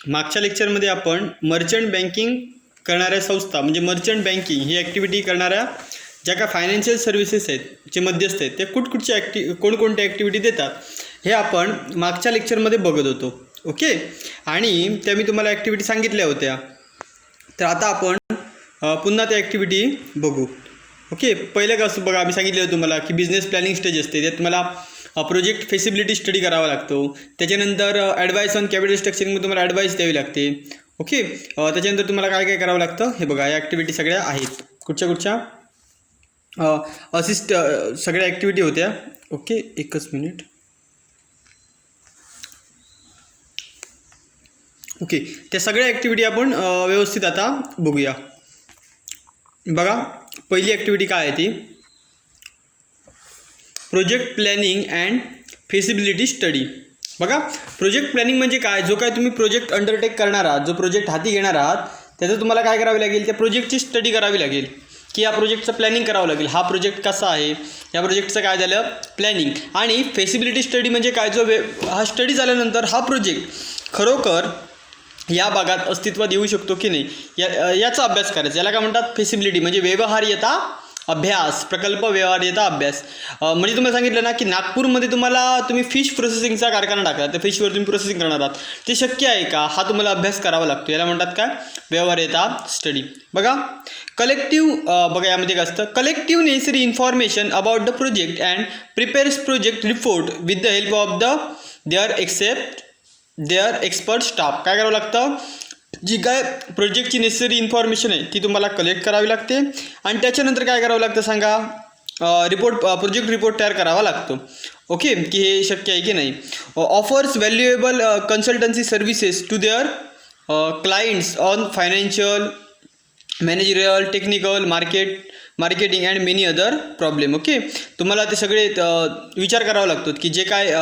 मागच्या लेक्चरमध्ये आपण मर्चंट बँकिंग करणाऱ्या संस्था म्हणजे मर्चंट बँकिंग ही ॲक्टिव्हिटी करणाऱ्या ज्या काय फायनान्शियल सर्व्हिसेस आहेत जे मध्यस्थ आहेत ते कुठकुठच्या कोणकोणत्या ॲक्टिव्हिटी देतात हे आपण मागच्या लेक्चरमध्ये बघत होतो. ओके, आणि त्या मी तुम्हाला ॲक्टिव्हिटी सांगितल्या होत्या. तर आता आपण पुन्हा त्या ॲक्टिव्हिटी बघू. ओके, पहिलं कसं बघा, आम्ही सांगितलं तुम्हाला की बिझनेस प्लॅनिंग स्टेज असते, त्यात तुम्हाला प्रोजेक्ट फेसिबिलिटी स्टडी करावा लागतो. त्याच्यानंतर ॲडवाईस ऑन कॅपिटल स्ट्रक्चरिंगमध्ये तुम्हाला ॲडवाईस द्यावी लागते. ओके, त्याच्यानंतर तुम्हाला काय काय करावं लागतं हे बघा, या ॲक्टिव्हिटी सगळ्या आहेत. कुठच्या सगळ्या ॲक्टिव्हिटी होत्या. ओके, एकच मिनिट. ओके, त्या सगळ्या ॲक्टिव्हिटी आपण व्यवस्थित आता बघूया. बघा, पहिली ॲक्टिव्हिटी काय आहे ती प्रोजेक्ट प्लॅनिंग अँड फेसिबिलिटी स्टडी. बघा, प्रोजेक्ट प्लॅनिंग म्हणजे काय, जो काय तुम्ही प्रोजेक्ट अंडरटेक करणार आहात, जो प्रोजेक्ट हाती घेणार आहात, त्याचं तुम्हाला काय करावे लागेल, त्या प्रोजेक्टची स्टडी करावी लागेल की या प्रोजेक्टचं प्लॅनिंग करावं लागेल. हा प्रोजेक्ट कसा आहे, या प्रोजेक्टचं काय झालं प्लॅनिंग. आणि फेसिबिलिटी स्टडी म्हणजे काय, हा स्टडी झाल्यानंतर हा प्रोजेक्ट खरोखर या भागात अस्तित्वात येऊ शकतो की नाही याचा अभ्यास करायचा. याला काय म्हणतात फेसिबिलिटी म्हणजे व्यवहार्यता अभ्यास, प्रकल्प व्यवहार्यता अभ्यास. म्हणजे तुम्हाला सांगितलं ना की नागपूरमध्ये तुम्ही फिश प्रोसेसिंगचा कारखाना टाकला, तर फिशवर तुम्ही प्रोसेसिंग करणार आहात, ते शक्य आहे का, हा तुम्हाला अभ्यास करावा लागतो. याला म्हणतात काय व्यवहार्यता स्टडी. बघा, कलेक्टिव्ह बघा यामध्ये काय असतं, collective necessary information about the project and prepares project report with the help of their expert staff. काय करावं लागतं, जी काय प्रोजेक्टची नेसेसरी इन्फॉर्मेशन आहे ती तुम्हाला कलेक्ट करावी लागते आणि त्याच्यानंतर काय करावं लागतं सांगा, प्रोजेक्ट रिपोर्ट तयार करावा लागतो. ओके, की हे शक्य आहे की नाही. Offers valuable consultancy services to their clients on financial, managerial, technical, marketing and many other problem. Okay, तुम्हाला ते सगळे विचार करावा लागतो की जे काय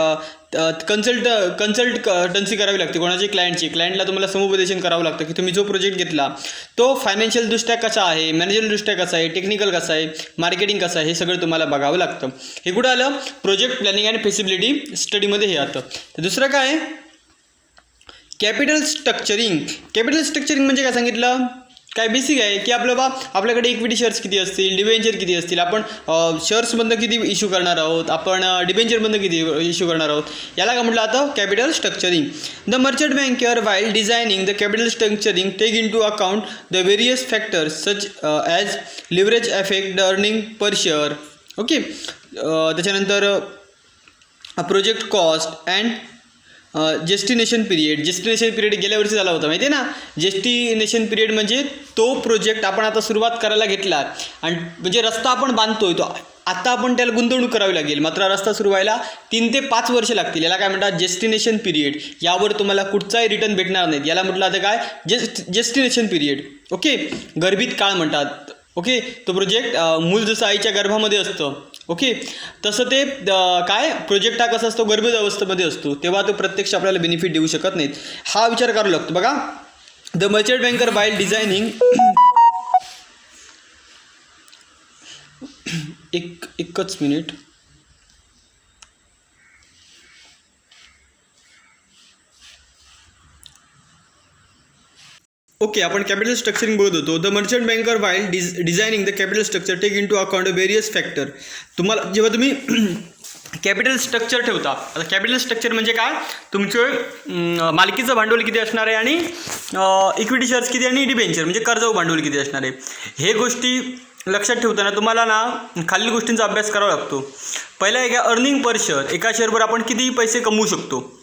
कन्सल्टन्सी करावी लागते कोणाची, क्लायंटला तुम्हाला समुपदेशन करावं लागतं की तुम्ही जो प्रोजेक्ट घेतला तो फायनान्शियलदृष्ट्या कसा आहे, मॅनेजरदृष्ट्या कसा आहे, टेक्निकल कसा आहे, मार्केटिंग कसं आहे, हे सगळं तुम्हाला बघावं लागतं. हे कुठं आलं, प्रोजेक्ट प्लॅनिंग अँड फेसिबिलिटी स्टडीमध्ये हे येतं. तर दुसरं काय आहे कॅपिटल स्ट्रक्चरिंग. कॅपिटल स्ट्रक्चरिंग म्हणजे काय सांगितलं, काय बेसिक आहे की आपल्याकडे इक्विटी शेअर्स किती असतील, डिबेंचर किती असतील, आपण शेअर्समधनं किती इश्यू करणार आहोत, आपण डिबेंचरमधनं किती इश्यू करणार आहोत, याला काय म्हटलं आता capital structuring. The merchant banker while designing the capital structuring take into account the various factors such as leverage effect, the earning per share. Okay, त्याच्यानंतर project cost and gestation period गेल्या वर्षी झाला होता माहिती आहे ना. जेस्टिनेशन period म्हणजे तो प्रोजेक्ट आपण आता सुरुवात करायला घेतला आणि म्हणजे रस्ता आपण बांधतोय तो आता आपण त्याला गुंतवणूक करावी लागेल, मात्र रस्ता सुरू व्हायला 3 ते 5 वर्ष लागतील. याला काय म्हणतात जेस्टिनेशन पिरियड. यावर तुम्हाला कुठचाही रिटर्न भेटणार नाहीत. याला म्हटलं आता काय जेस्टिनेशन पिरियड. ओके, गर्भित काळ म्हणतात. ओके, तो प्रोजेक्ट मूल जसं आईच्या गर्भामध्ये असतं, ओके, तसं ते काय प्रोजेक्ट हा कसा असतो गर्भित अवस्थेमध्ये असतो, तेव्हा तो प्रत्यक्ष आपल्याला बेनिफिट देऊ शकत नाहीत. हा विचार करावा लागतो. बघा, the merchant banker while designing एकच मिनिट. ओके, आपण कॅपिटल स्ट्रक्चरिंग बघत होतो. The merchant banker while designing the capital structure take into account various factor. जेव्हा तुम्ही कॅपिटल स्ट्रक्चर ठेवता, आता कॅपिटल स्ट्रक्चर म्हणजे काय, तुमचं मालकीचं भांडवल किती असणार आहे आणि इक्विटी शेअर्स किती आणि डिबेंचर म्हणजे कर्जाऊ भांडवल किती असणार आहे, हे गोष्टी लक्षात ठेवताना तुम्हाला ना खालील गोष्टींचा अभ्यास करावा लागतो. पहिला आहे का अर्निंग पर शेअर, एका शेअरवर आपण किती पैसे कमवू शकतो.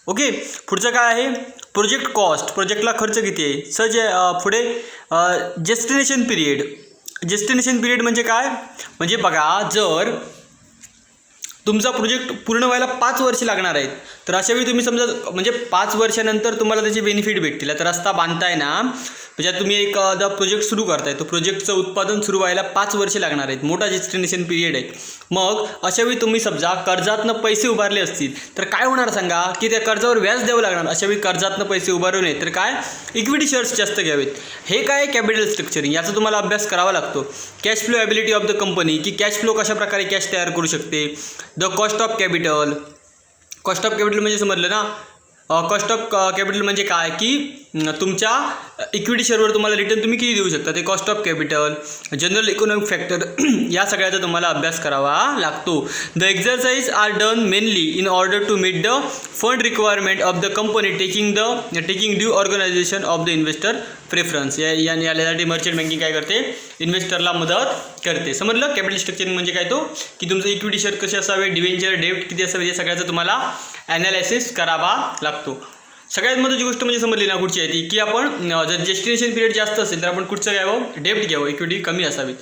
ओके, पुढचं काय आहे प्रोजेक्ट कॉस्ट, प्रोजेक्टला खर्च किती आहे. पुढे जेस्टिनेशन पिरियड म्हणजे काय, म्हणजे बघा जर तुमचा प्रोजेक्ट पूर्ण व्हायला 5 वर्ष लागणार आहेत, तर अशावेळी तुम्ही समजा म्हणजे 5 वर्षानंतर तुम्हाला त्याचे बेनिफिट भेटतील. आता रस्ता बांधताय ना, म्हणजे तुम्ही एखादा प्रोजेक्ट सुरू करताय, तो प्रोजेक्टचं उत्पादन सुरू व्हायला 5 वर्षे लागणार आहेत, मोठा जेस्टिनेशन पिरियड आहे. मग अशावेळी तुम्ही समजा कर्जातनं पैसे उभारले असतील तर काय होणार सांगा, की त्या कर्जावर व्याज द्यावं लागणार. अशावेळी कर्जातनं पैसे उभारू नये तर काय इक्विटी शेअर्स जास्त घ्यावेत. हे काय कॅपिटल स्ट्रक्चरिंग, याचा तुम्हाला अभ्यास करावा लागतो. Cash flow ability of the company, की कॅश फ्लो कशा प्रकारे कॅश तयार करू शकते. द कॉस्ट ऑफ कॅपिटल म्हणजे समजलं ना, कॉस्ट ऑफ कॅपिटल म्हणजे काय की तुमच्या इक्विटी शेअरवर तुम्हाला रिटर्न तुम्ही किती देऊ शकता ते cost of capital, general economic factor या सगळ्याचा तुम्हाला अभ्यास करावा लागतो. The exercise are done mainly in order to meet the fund requirement of the company taking due organisation of the investor preference. यासाठी मर्चंट बँकिंग काय करते, इन्व्हेस्टरला मदत करते. समजलं. कॅपिटल स्ट्रक्चरिंग म्हणजे काय तो की तुमचं इक्विटी शेअर कसे असावे, डिव्हेंचर डेब्ट किती असावे, या सगळ्याचा तुम्हाला ॲनालिसिस करावा लागतो. सगळ्यात महत्त्वाची गोष्ट म्हणजे समजली ना कुठची आहे ती की आपण जर डेस्टिनेशन पिरियड जास्त असेल तर आपण कुठचं घ्यावं, डेब्ट घ्यावं, इक्विटी कमी असावी.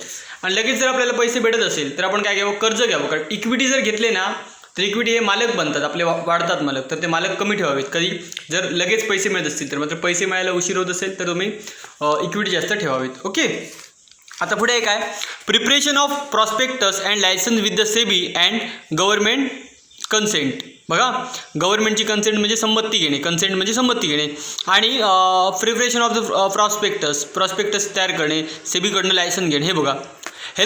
आणि लगेच जर आपल्याला पैसे भेटत असेल तर आपण काय घ्यावं, कर्ज घ्यावं. कारण इक्विटी जर घेतले ना तर इक्विटी हे मालक बनतात, आपले वाढतात मालक, तर ते मालक कमी ठेवावेत. कधी जर लगेच पैसे मिळत असतील तर मात्र पैसे मिळायला उशीर होत असेल तर तुम्ही इक्विटी जास्त ठेवावेत. ओके. आता पुढे काय, preparation of prospectus and licence with the SEBI and government consent. बघा, गव्हर्नमेंटची कन्सेंट म्हणजे संमती घेणे, कन्सेंट म्हणजे संमती घेणे. आणि प्रिपरेशन ऑफ द प्रॉस्पेक्टस तयार करणे, सेबीकडनं लायसन घेणे. हे बघा, हे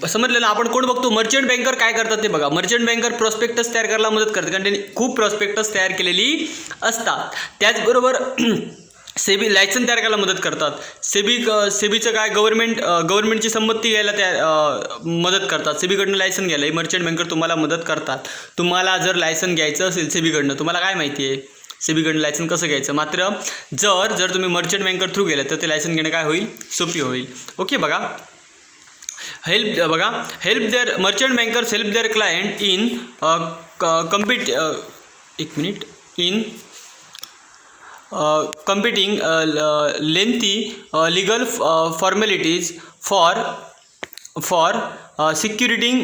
समजलं ना. आपण कोण बघतो, मर्चंट बँकर काय करतात ते बघा. मर्चंट बँकर प्रॉस्पेक्टस तयार करायला मदत करतात कारण त्यांनी खूप प्रॉस्पेक्टस तयार केलेली असतात. त्याचबरोबर सेबी लायसन तयार करायला मदत करतात. सेबीचं काय, गव्हर्नमेंटची संमती घ्यायला मदत करतात. सेबीकडनं लायसन घ्यायला मर्चंट बँकर तुम्हाला मदत करतात. तुम्हाला जर लायसन घ्यायचं असेल सेबीकडनं, तुम्हाला काय माहिती आहे सेबीकडनं लायसन कसं घ्यायचं. मात्र जर तुम्ही मर्चंट बँकर थ्रू गेलं तर ते लायसन घेणं काय होईल, सोपी होईल. ओके. बघा, help their merchant bankers help their client in competing lengthy legal formalities for securing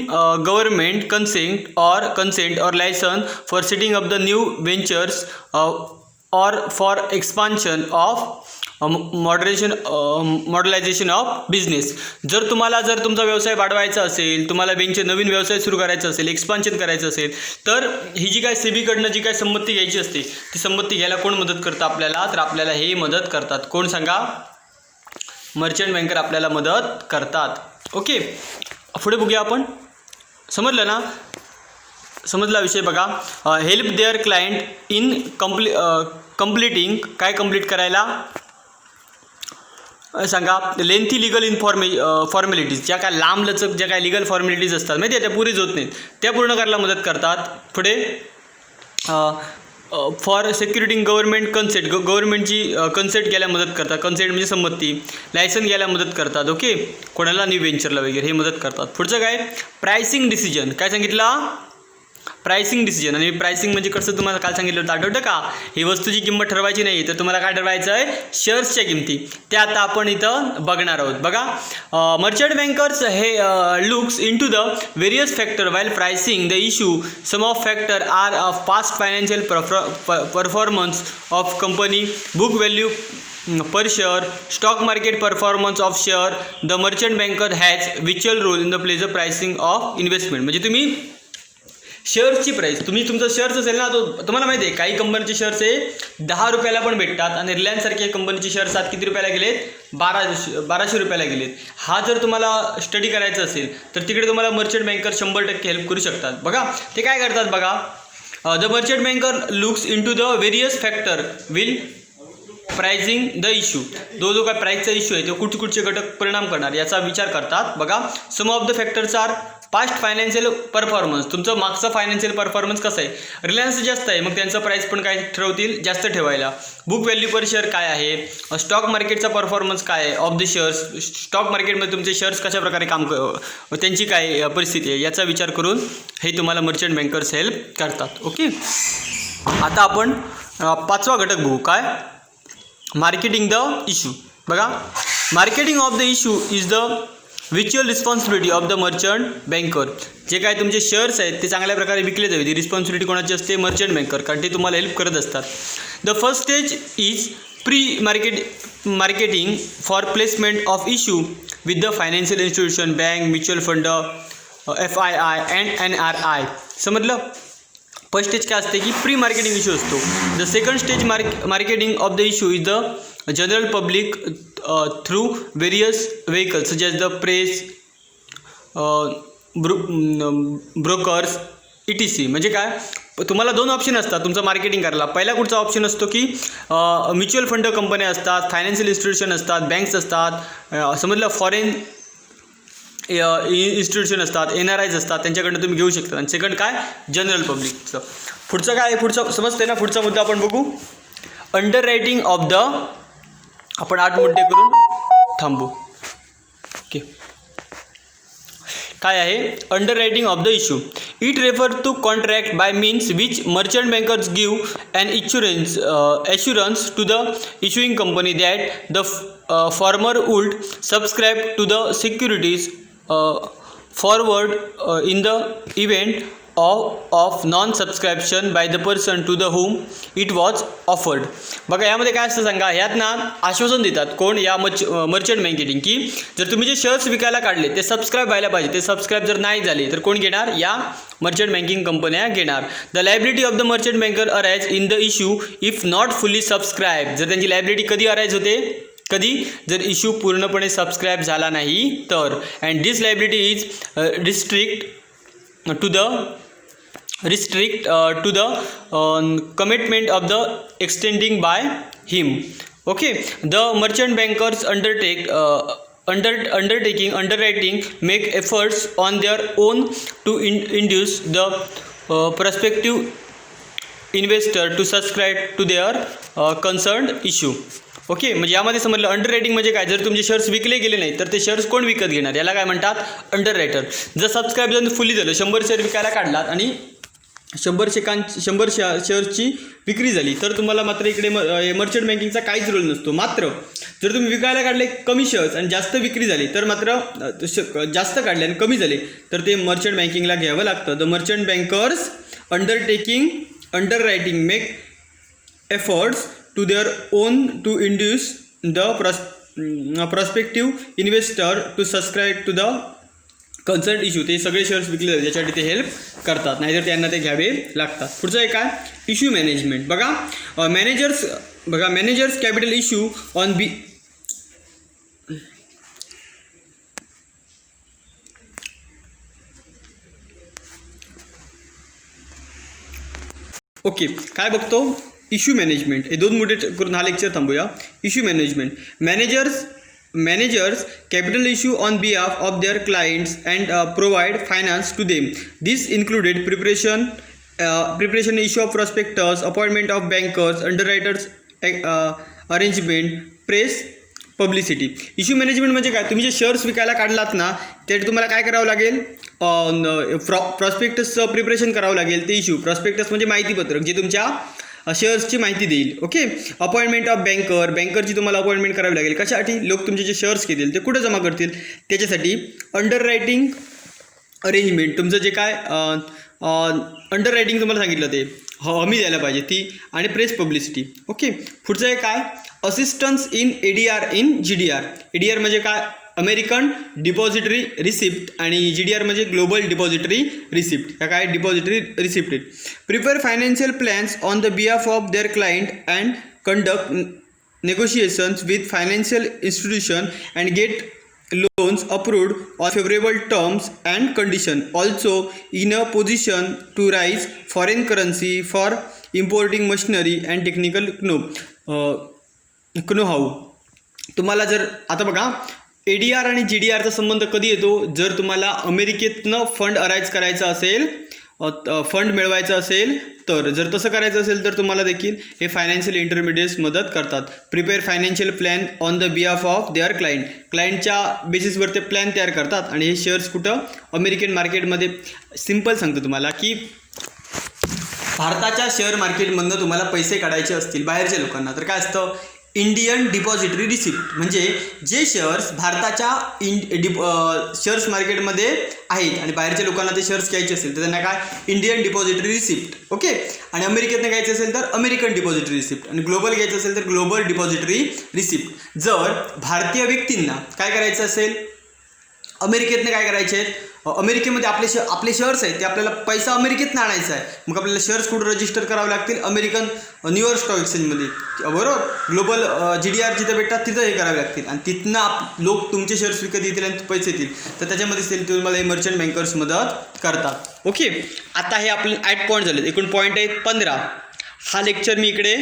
government consent or license for setting up the new ventures or for expansion of modernisation of business. जर तुमचा व्यवसाय वाढवायचा असेल, तुम्हाला नवीन व्यवसाय सुरू करायचा असेल, एक्सपान्शन करायचं असेल, तर ही जी काय सेबीकडनं जी काय संमती घ्यायची असते ती संमती घ्यायला कोण मदत करतं आपल्याला, तर आपल्याला हे मदत करतात. कोण सांगा, मर्चंट बँकर आपल्याला मदत करतात. ओके. पुढे बघूया आपण. समजलं ना, समजला विषय. बघा, help their client in completing काय कम्प्लीट करायला सांगा, लेंथी लिगल फॉर्मॅलिटीज, ज्या काय लांबलचक ज्या काय लिगल फॉर्मॅलिटीज असतात माहिती आहे त्या पुरीच होत नाहीत, त्या पूर्ण करायला मदत करतात. पुढे फॉर सेक्युरिटिंग गव्हर्नमेंट कन्सेंट, गव्हर्नमेंटची कन्सेंट घ्यायला मदत करतात. कन्सेंट म्हणजे संमती. लायसन घ्यायला मदत करतात. ओके. कोणाला, न्यू व्हेंचरला वगैरे हे मदत करतात. पुढचं काय, प्राइसिंग डिसिजन. काय सांगितलं, प्राइसिंग डिसिजन. आणि प्राइसिंग म्हणजे कसं तुम्हाला काल सांगितलं होतं, आठवतं का, ही वस्तूची किंमत ठरवायची नाही तर तुम्हाला काय ठरवायचं आहे, शेअर्सच्या किमती. त्या आता आपण इथं बघणार आहोत. बघा, मर्चंट बँकर्स हे looks into the various factor while pricing the issue. Some of factor are of past financial performance of company, book value per share, stock market performance of share. The merchant banker has vital role in the plays of pricing of investment. म्हणजे तुम्ही शेअर्सची price, तुमचं shares असेल ना, तो तुम्हाला माहिती आहे काही कंपनीचे शेअर्स हे 10 रुपयाला पण भेटतात आणि रिलायन्ससारख्या कंपनीचे शेअर्स आज किती रुपयाला गेलेत, 1200 रुपयाला गेलेत. हा जर तुम्हाला स्टडी करायचा असेल तर तिकडे तुम्हाला मर्चंट बँकर 100% हेल्प करू शकतात. बघा ते काय करतात. बघा, the merchant banker looks into the various factor will pricing the issue. जो काय प्राईसचा इश्यू आहे तो कुठचे घटक परिणाम करणार याचा विचार करतात. बघा, some of the factors are past financial performance, तुमचं मागचा फायनान्शियल परफॉर्मन्स कसं आहे, रिलायन्स जास्त आहे मग त्यांचं प्राईस पण काय ठरवतील, जास्त ठेवायला. बुक व्हॅल्यू पर शेअर काय आहे, स्टॉक मार्केटचा परफॉर्मन्स काय आहे ऑफ द शेअर्स, स्टॉक मार्केटमध्ये तुमचे शेअर्स कशा प्रकारे काम त्यांची काय परिस्थिती आहे याचा विचार करून हे तुम्हाला मर्चंट बँकर्स हेल्प करतात. ओके. आता आपण 5वा घटक बघू. काय, मार्केटिंग द इश्यू. बघा, marketing of the issue is the व्हिच्युअल responsibility of the merchant banker. जे काय तुमचे शेअर्स आहेत ते चांगल्या प्रकारे विकले जावे, ती रिस्पॉन्सिबिलिटी कोणाची असते, मर्चंट बँकर, कारण ते तुम्हाला हेल्प करत असतात. The first stage is pre marketing for placement of issue with the financial institution, bank, mutual fund, FII and NRI. समजलं. फर्स्ट स्टेज काय असते की प्री मार्केटिंग इश्यू असतो. The second stage marketing of the issue is the general public through various vehicles such as the press, brokers, ETC. म्हणजे काय, तुम्हाला 2 option असतात तुमचं मार्केटिंग करायला. पहिला कुठचा ऑप्शन असतो की म्युच्युअल फंड कंपन्या असतात, फायनान्शियल इन्स्टिट्यूशन असतात, बँक्स असतात, समजलं, फॉरेन इन्स्टिट्यूशन असतात, NRIs असतात, त्यांच्याकडनं तुम्ही घेऊ शकता. आणि सेकंड काय, जनरल पब्लिकचं. पुढचं काय आहे, पुढचं समजते ना, पुढचा मुद्दा आपण बघू. अंडर रायटिंग ऑफ द, आपण 8 मुद्दे करून थांबू. ओके, काय आहे, underwriting of the issue. It refer to contract by means which merchant bankers give an assurance to the issuing company that the former would subscribe to the securities forward in the event of non subscription by the person to the whom it was offered. बघा यामध्ये काय असतं सांगा, ह्यात ना आश्वासन देतात कोण, या मर्चंट बँकेटिंग, की जर तुम्ही जे शेअर्स विकायला काढले ते सबस्क्राईब व्हायला पाहिजे. ते सबस्क्राईब जर नाही झाले तर कोण घेणार, या मर्चंट बँकिंग कंपन्या घेणार. The liability of the merchant banker arise in the issue if not fully subscribe. जर त्यांची लायबिलिटी कधी अराइज होते, कधी, जर इश्यू पूर्णपणे सबस्क्राईब झाला नाही तर. And this liability is restrict to the commitment of the extending by him. Okay, the merchant bankers underwriting make efforts on their own to induce the prospective investor to subscribe to their concerned issue. Okay, म्हणजे यामध्ये समजलं under writing म्हणजे काय, जर तुमचे shares विकले गेले नाही तर ते शेअर्स कोण विकत घेणार, याला काय म्हणतात, अंडर रायटर. जर सबस्क्राईब जर फुली झालं, 100 शेअर विकायला काढलात आणि 100 शेअर्सची विक्री झाली तर तुम्हाला मात्र इकडे मर्चंट बँकिंगचा काहीच रोल नसतो. मात्र जर तुम्ही विकायला काढले कमी शेअर्स आणि जास्त विक्री झाली तर मात्र जास्त काढले आणि कमी झाले तर ते मर्चंट बँकिंगला घ्यावं लागतं. The merchant bankers underwriting make efforts to their own to induce the prospective investor to subscribe to the concern issue. ते सगळे शेअर्स विकले जातात ज्याच्यासाठी ते हेल्प करतात, नाहीतर त्यांना ते घ्यावे लागतात. पुढचं आहे काय, इश्यू मॅनेजमेंट. बघा managers capital issue on okay, काय बघतो, इश्यू मॅनेजमेंट. हे 2 मुद्दे करून हा लेक्चर थांबूया. Issue management. Managers capital issue on behalf of their clients and provide finance to them. This included preparation issue of prospectus, appointment of bankers, underwriters arrangement, press publicity. Issue management म्हणजे काय, तुम्ही जे shares विकायला काढलात ना त्यासाठी तुम्हाला काय करावं लागेल, प्रॉस्पेक्टसचं प्रिपरेशन करावं लागेल. ते इश्यू, प्रॉस्पेक्टस म्हणजे माहितीपत्रक जे तुमच्या शेअर्सची माहिती देईल. ओके, अपॉइंटमेंट ऑफ बँकरची तुम्हाला अपॉइंटमेंट करावी लागेल. कशासाठी, लोक तुमचे जे शेअर्स घेतील ते कुठं जमा करतील त्याच्यासाठी. अंडर रायटिंग अरेंजमेंट, तुमचं जे काय अंडर रायटिंग तुम्हाला सांगितलं ते हमी द्यायला पाहिजे ती, आणि प्रेस पब्लिसिटी. ओके, पुढचं आहे काय, assistance in ADR in GDR. ADR म्हणजे काय, अमेरिकन डिपॉझिटरी रिसिप्ट, आणि GDR म्हणजे ग्लोबल डिपॉझिटरी रिसिप्ट. ह्या काय, depository receipt. Prepare financial plans on the behalf of their client and conduct negotiations with financial institution and get loans approved on favorable terms and condition. Also in a position to raise foreign currency for importing machinery and technical know-how. तुम्हाला जर आता बघा ADR आणि GDRचा संबंध कधी येतो, जर तुम्हाला अमेरिकेतनं फंड अराईज करायचा असेल, फंड मिळवायचा असेल तर. जर तसं करायचं असेल तर तुम्हाला देखील हे फायनान्शियल इंटरमिडिएट्स मदत करतात. Prepare financial plan on the behalf of there क्लायंटच्या बेसिसवर ते प्लॅन तयार करतात. आणि हे शेअर्स कुठं, अमेरिकन मार्केटमध्ये. सिम्पल सांगतो तुम्हाला की भारताच्या शेअर मार्केटमधनं तुम्हाला पैसे काढायचे असतील बाहेरच्या लोकांना तर काय असतं, इंडियन डिपॉझिटरी रिसिप्ट. म्हणजे जे शेअर्स भारताच्या शेअर्स मार्केटमध्ये आहेत आणि बाहेरच्या लोकांना ते शेअर्स घ्यायचे असेल तर त्यांना काय, इंडियन डिपॉझिटरी रिसिप्ट. ओके, आणि अमेरिकेतनं घ्यायचं असेल तर अमेरिकन डिपॉझिटरी रिसिप्ट, आणि ग्लोबल घ्यायचं असेल तर ग्लोबल डिपॉझिटरी रिसिप्ट. जर भारतीय व्यक्तींना काय करायचं असेल, अमेरिकेतनं काय करायचे आहेत, अमेरिकेमध्ये आपले शेअर्स आहेत ते आपल्याला पैसा अमेरिकेतनं आणायचा आहे. मग आपल्याला शेअर्स कुठं रजिस्टर करावे लागतील, अमेरिकन न्यूयॉर्क स्टॉक एक्सचेंजमध्ये, बरोबर. ग्लोबल GDR जिथं भेटतात तिथं हे करावे लागतील आणि तिथनं लोक तुमचे शेअर्स विकत येतील आणि पैसे येतील. तर त्याच्यामध्ये तुम्हाला हे मर्चंट बँकर्स मदत करतात. ओके, आता हे आपले 8 पॉईंट झाले, एकूण पॉईंट आहेत 15. हा लेक्चर मी इकडे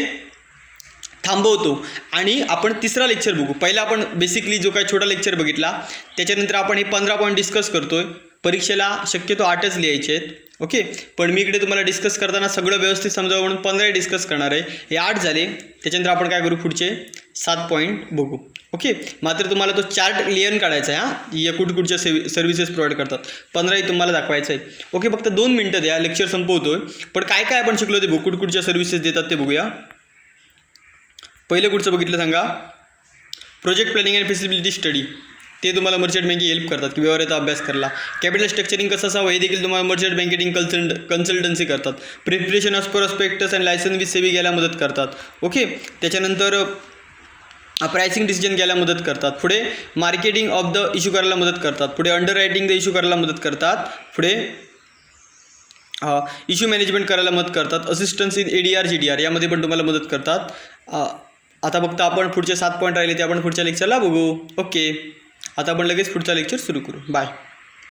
थांबवतो आणि आपण तिसरा लेक्चर बघू. पहिला आपण बेसिकली जो काही छोटा लेक्चर बघितला त्याच्यानंतर आपण हे 15 पॉईंट डिस्कस करतोय. परीक्षेला शक्यतो 8च लिहायचे आहेत. ओके, पण मी इकडे तुम्हाला डिस्कस करताना सगळं व्यवस्थित समजावं म्हणून 15 डिस्कस करणार आहे. हे 8 झाले, त्याच्यानंतर आपण काय करू, पुढचे 7 पॉईंट बघू. ओके, मात्र तुम्हाला तो चार्ट लिहून काढायचा आहे. या कुठच्या सर्व्हिसेस प्रोव्हाइड करतात 15ही तुम्हाला दाखवायचं आहे. ओके, फक्त 2 मिनटं द्या, लेक्चर संपवतोय. पण काय काय आपण शिकलो ते बघू, कुठच्या सर्व्हिसेस देतात ते बघूया. पहिलं कुठचं बघितलं सांगा, project planning and feasibility study. ते तुम्हाला मर्चंट बँकिंग हेल्प करतात की व्यवहाराचा अभ्यास करायला. कॅपिटल स्ट्रक्चरिंग कसं असावं हे देखील तुम्हाला मर्चंट बँकिंग कन्सल्टन्सी करतात. Preparation of prospectus and licence with SEBI घ्यायला मदत करतात. ओके, त्याच्यानंतर प्राइसिंग डिसिजन घ्यायला मदत करतात. पुढे मार्केटिंग ऑफ द इश्यू करायला मदत करतात. पुढे अंडर रायटिंग द इश्यू करायला मदत करतात. पुढे इश्यू मॅनेजमेंट करायला मदत करतात. असिस्टन्स इन ADR GDR यामध्ये पण तुम्हाला मदत करतात. आता फक्त आपण पुढचे 7 पॉईंट राहिले ते आपण पुढच्या लेक्चरला बघू. ओके, आता आपण लगेच पुढचा लेक्चर सुरू करू. बाय.